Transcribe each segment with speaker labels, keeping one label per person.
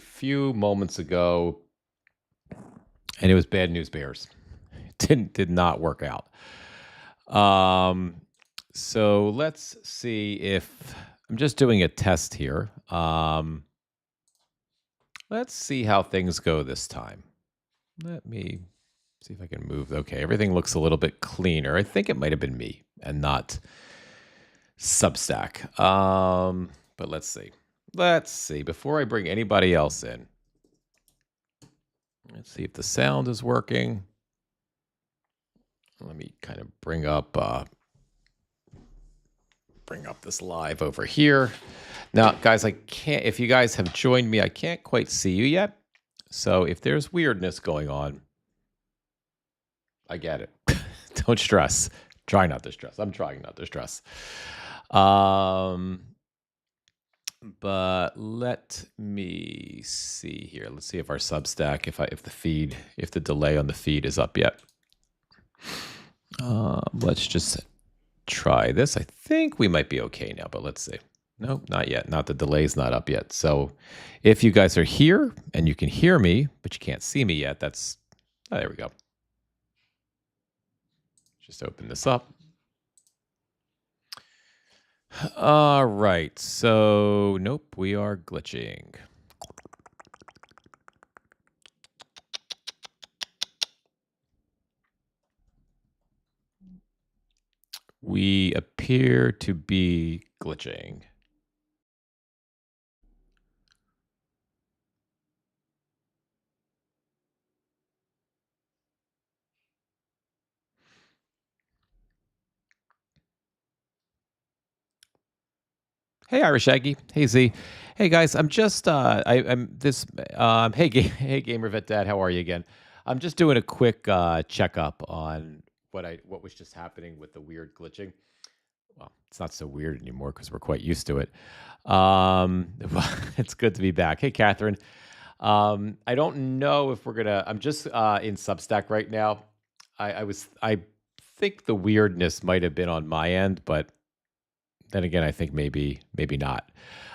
Speaker 1: few moments ago, and it was bad news bears. Did not work out. Um, so let's see if I'm just doing a test here. Let's see how things go this time. Let me see if I can move. Okay, everything looks a little bit cleaner. I think it might have been me and not Substack. But let's see. Let's see. Before I bring anybody else in, let's see if the sound is working. Let me kind of bring up this live over here. Now, guys, I can't. If you guys have joined me, I can't quite see you yet. So if there's weirdness going on, I get it. Don't stress. Try not to stress. I'm trying not to stress. But let me see here. Let's see if our Substack, if the delay on the feed is up yet. Let's just try this. I think we might be okay now, but let's see. Nope, not yet. The delay's not up yet. So if you guys are here and you can hear me, but you can't see me yet, there we go. Just open this up. All right. So, nope, we are glitching. We appear to be glitching. Hey, Irish Aggie. Hey, Z. Hey, guys. I'm just I'm this. Hey, Gamer Vet Dad. How are you again? I'm just doing a quick checkup on what was just happening with the weird glitching. Well, it's not so weird anymore because we're quite used to it. It's good to be back. Hey, Catherine. I don't know if we're gonna. I'm just in Substack right now. I think the weirdness might have been on my end, but then again, I think maybe not.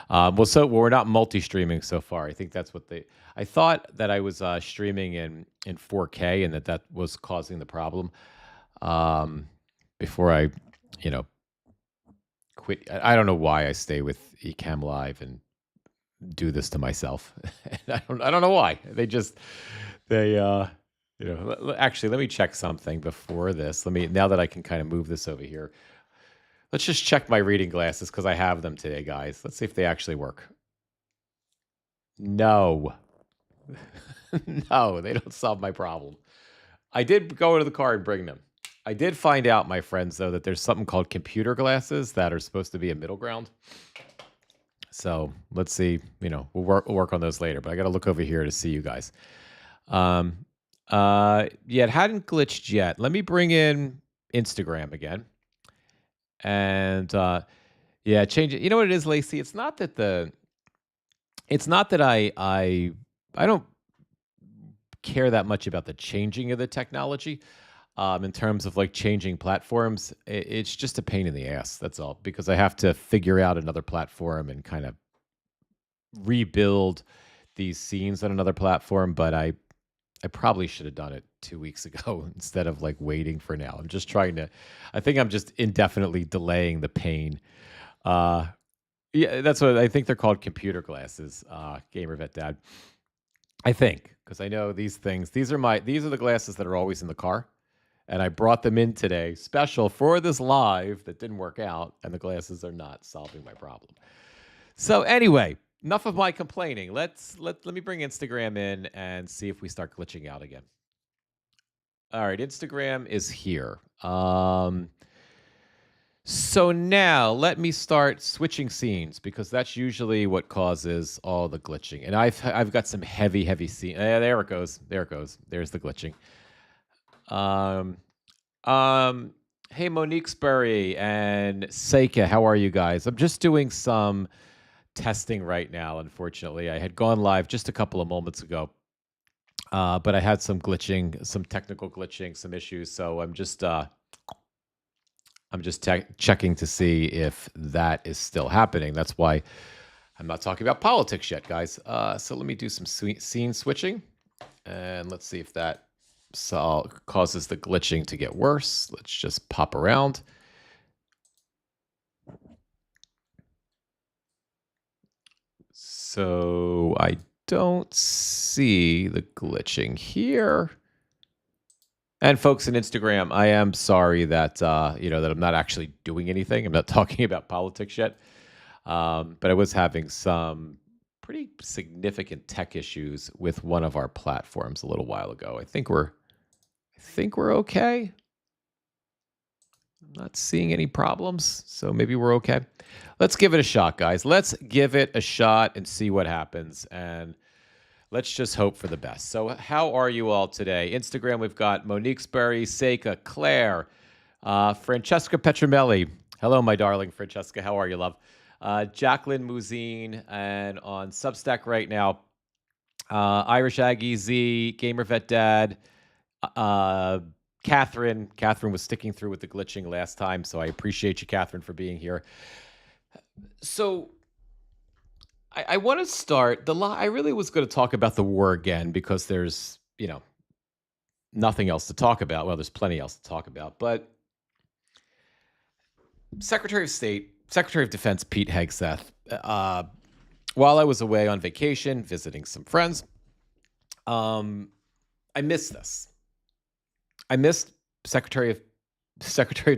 Speaker 1: We're not multi-streaming so far. I think that's what I thought that I was streaming in 4K and that was causing the problem. Before I, quit. I don't know why I stay with Ecamm Live and do this to myself. I don't know why. Actually, let me check something before this. Now that I can kind of move this over here. Let's just check my reading glasses because I have them today, guys. Let's see if they actually work. No. No, they don't solve my problem. I did go to the car and bring them. I did find out, my friends, though, that there's something called computer glasses that are supposed to be a middle ground. So let's see. We'll work on those later. But I got to look over here to see you guys. Yeah, it hadn't glitched yet. Let me bring in Instagram again. And change it. You know what it is, Lacey? It's not that I don't care that much about the changing of the technology. In terms of like changing platforms, it's just a pain in the ass. That's all, because I have to figure out another platform and kind of rebuild these scenes on another platform. But I probably should have done it 2 weeks ago instead of like waiting for now. I think I'm just indefinitely delaying the pain. Yeah, that's what I think they're called, computer glasses, Gamer Vet Dad. I think, because I know these things, these are the glasses that are always in the car. And I brought them in today, special for this live that didn't work out, and the glasses are not solving my problem. So anyway, enough of my complaining. Let me bring Instagram in and see if we start glitching out again. All right, Instagram is here. So now let me start switching scenes, because that's usually what causes all the glitching. And I've got some heavy scene. There it goes. There's the glitching. Hey, Monique Sperry and Seika, how are you guys? I'm just doing some testing right now. Unfortunately, I had gone live just a couple of moments ago, but I had some glitching, some technical glitching, some issues. So I'm just checking to see if that is still happening. That's why I'm not talking about politics yet, guys. So let me do some scene switching, and let's see if that causes the glitching to get worse. Let's just pop around. So I don't see the glitching here. And folks in Instagram, I am sorry that that I'm not actually doing anything. I'm not talking about politics yet. But I was having some pretty significant tech issues with one of our platforms a little while ago. I think we're okay. I'm not seeing any problems, so maybe we're okay. Let's give it a shot, guys. Let's give it a shot and see what happens. And let's just hope for the best. So, how are you all today? Instagram, we've got Monique Sperry, Seika, Claire, Francesca Petromelli. Hello, my darling Francesca. How are you, love? Jacqueline Muzine, and on Substack right now, Irish Aggie Z, Gamer Vet Dad, Catherine. Catherine was sticking through with the glitching last time, so I appreciate you, Catherine, for being here. So I want to start I really was going to talk about the war again because there's nothing else to talk about. Well, there's plenty else to talk about, but Secretary of Defense Pete Hegseth, while I was away on vacation visiting some friends, I missed this. I missed Secretary of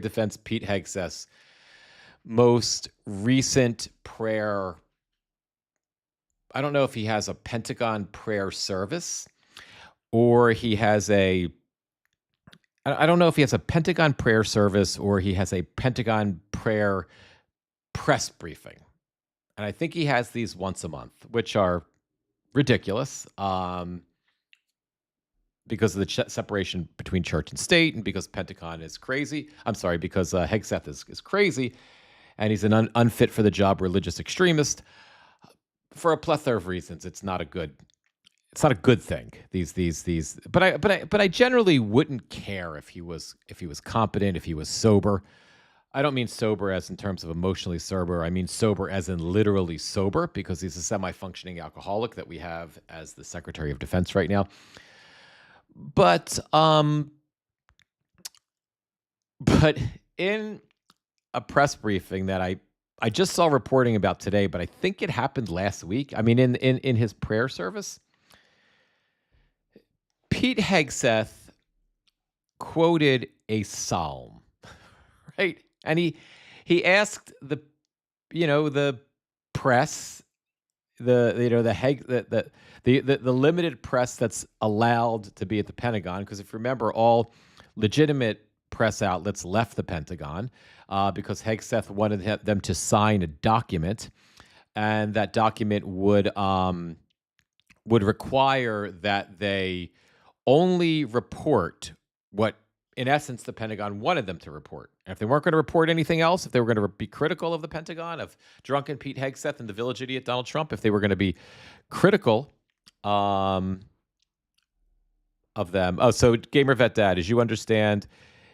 Speaker 1: Defense Pete Hegseth's most recent prayer. I don't know if he has a Pentagon prayer service or he has I don't know if he has a Pentagon prayer service or he has a Pentagon prayer press briefing. And I think he has these once a month, which are ridiculous because of the separation between church and state and because Pentagon is crazy. I'm sorry, because Hegseth is crazy and he's an unfit for the job religious extremist. For a plethora of reasons, it's not a good thing. But I generally wouldn't care if he was competent, if he was sober. I don't mean sober as in terms of emotionally sober. I mean sober as in literally sober, because he's a semi-functioning alcoholic that we have as the Secretary of Defense right now. But in a press briefing that I just saw reporting about today, but I think it happened last week. I mean, in his prayer service, Pete Hegseth quoted a psalm, right? And he asked the press, the limited press that's allowed to be at the Pentagon, because if you remember, all legitimate press outlets left the Pentagon because Hegseth wanted them to sign a document, and that document would require that they only report what, in essence, the Pentagon wanted them to report. And if they weren't going to report anything else, if they were going to be critical of the Pentagon, of drunken Pete Hegseth and the village idiot Donald Trump, if they were going to be critical of them. Oh, so Gamer Vet Dad, as you understand,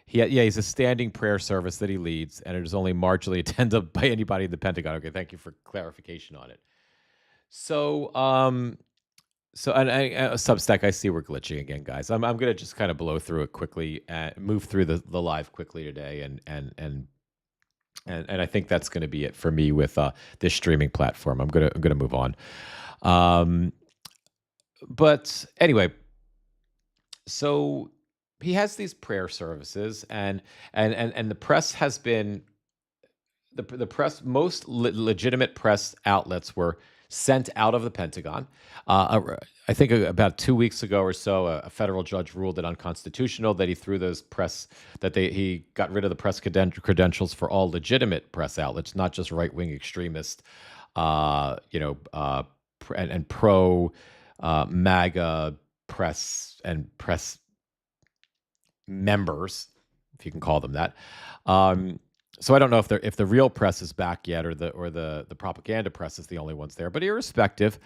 Speaker 1: he's a standing prayer service that he leads, and it is only marginally attended by anybody in the Pentagon. Okay, thank you for clarification on it. So, Substack, I see we're glitching again, guys. I'm going to just kind of blow through it quickly and move through the live quickly today, and I think that's going to be it for me with this streaming platform. I'm gonna move on. But anyway, so he has these prayer services, and the press has been the press, most legitimate press outlets were sent out of the Pentagon. I think about 2 weeks ago or so, a federal judge ruled it unconstitutional that he threw those he got rid of the press credentials for all legitimate press outlets, not just right-wing extremist, and pro MAGA press and press members, if you can call them that. So I don't know if the real press is back yet, or the propaganda press is the only ones there. But irrespective,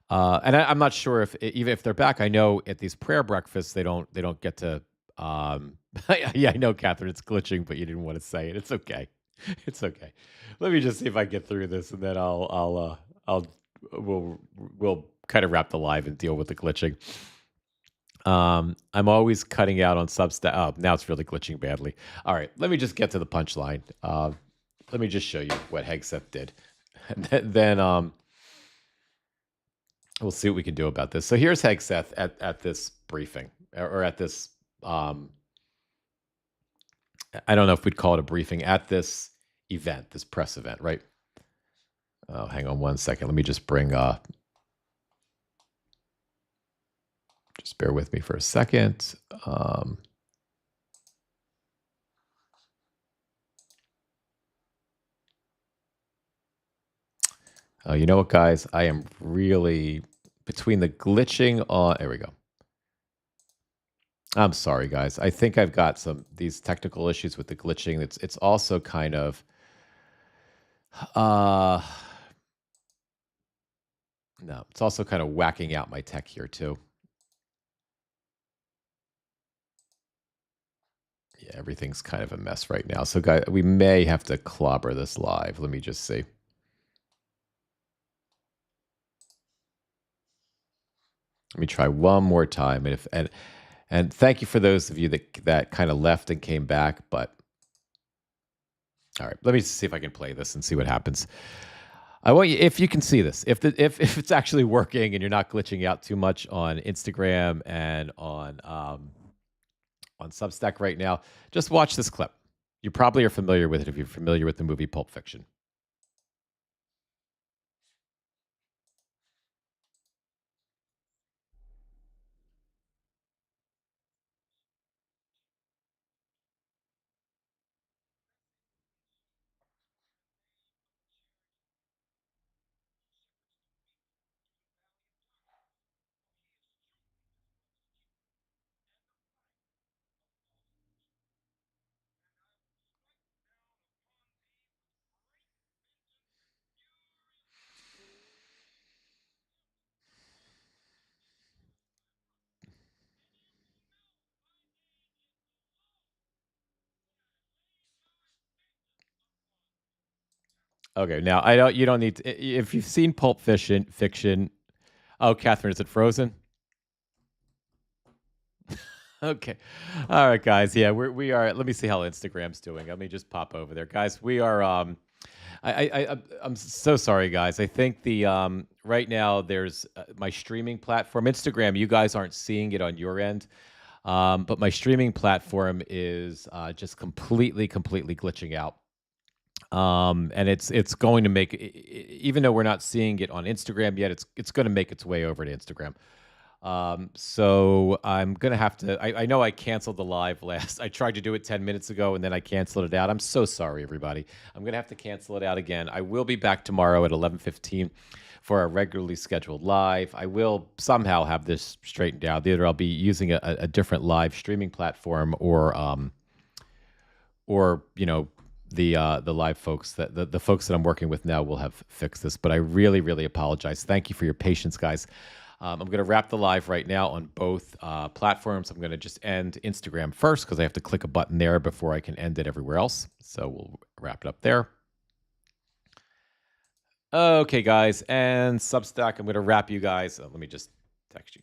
Speaker 1: and I'm not sure even if they're back. I know at these prayer breakfasts they don't get to. Yeah, I know, Catherine, it's glitching, but you didn't want to say it. It's okay. It's okay. Let me just see if I get through this, and then I'll I'll we'll we'll kind of wrap the live and deal with the glitching. I'm always cutting out on Substack. Oh, now it's really glitching badly. All right, let me just get to the punchline. Let me just show you what Hegseth did. And then we'll see what we can do about this. So here's Hegseth at this briefing or at this. I don't know if we'd call it a briefing at this event, this press event, right? Oh, hang on one second. Let me just bring. Just bear with me for a second. You know what, guys? I am really between the glitching on. There we go. I'm sorry, guys. I think I've got these technical issues with the glitching. It's also kind of no, it's also kind of whacking out my tech here too. Yeah, everything's kind of a mess right now. So, guys, we may have to clobber this live. Let me just see. Let me try one more time, and thank you for those of you that kind of left and came back. But all right, let me see if I can play this and see what happens. I want you, if you can see this, if it's actually working and you're not glitching out too much on Instagram and on Substack right now, just watch this clip. You probably are familiar with it if you're familiar with the movie Pulp Fiction. Okay, now you don't need to, if you've seen Pulp Fiction. Oh, Catherine, is it frozen? Okay. All right, guys. Yeah, we are. Let me see how Instagram's doing. Let me just pop over there, guys. We are. I'm so sorry, guys. I think the right now there's my streaming platform, Instagram. You guys aren't seeing it on your end, but my streaming platform is just completely glitching out. And it's going to make, even though we're not seeing it on Instagram yet, it's going to make its way over to Instagram. So I'm gonna have to. I know I canceled the live last. I tried to do it 10 minutes ago and then I canceled it out. I'm so sorry, everybody. I'm gonna have to cancel it out again. I will be back tomorrow at 11:15 for our regularly scheduled live. I will somehow have this straightened out. Either I'll be using a different live streaming platform, or the live folks that the folks that I'm working with now will have fixed this. But I really apologize. Thank you for your patience, guys. I'm going to wrap the live right now on both platforms. I'm going to just end Instagram first because I have to click a button there before I can end it everywhere else. So we'll wrap it up there. Okay, guys, and Substack. I'm going to wrap you guys. Let me just text you.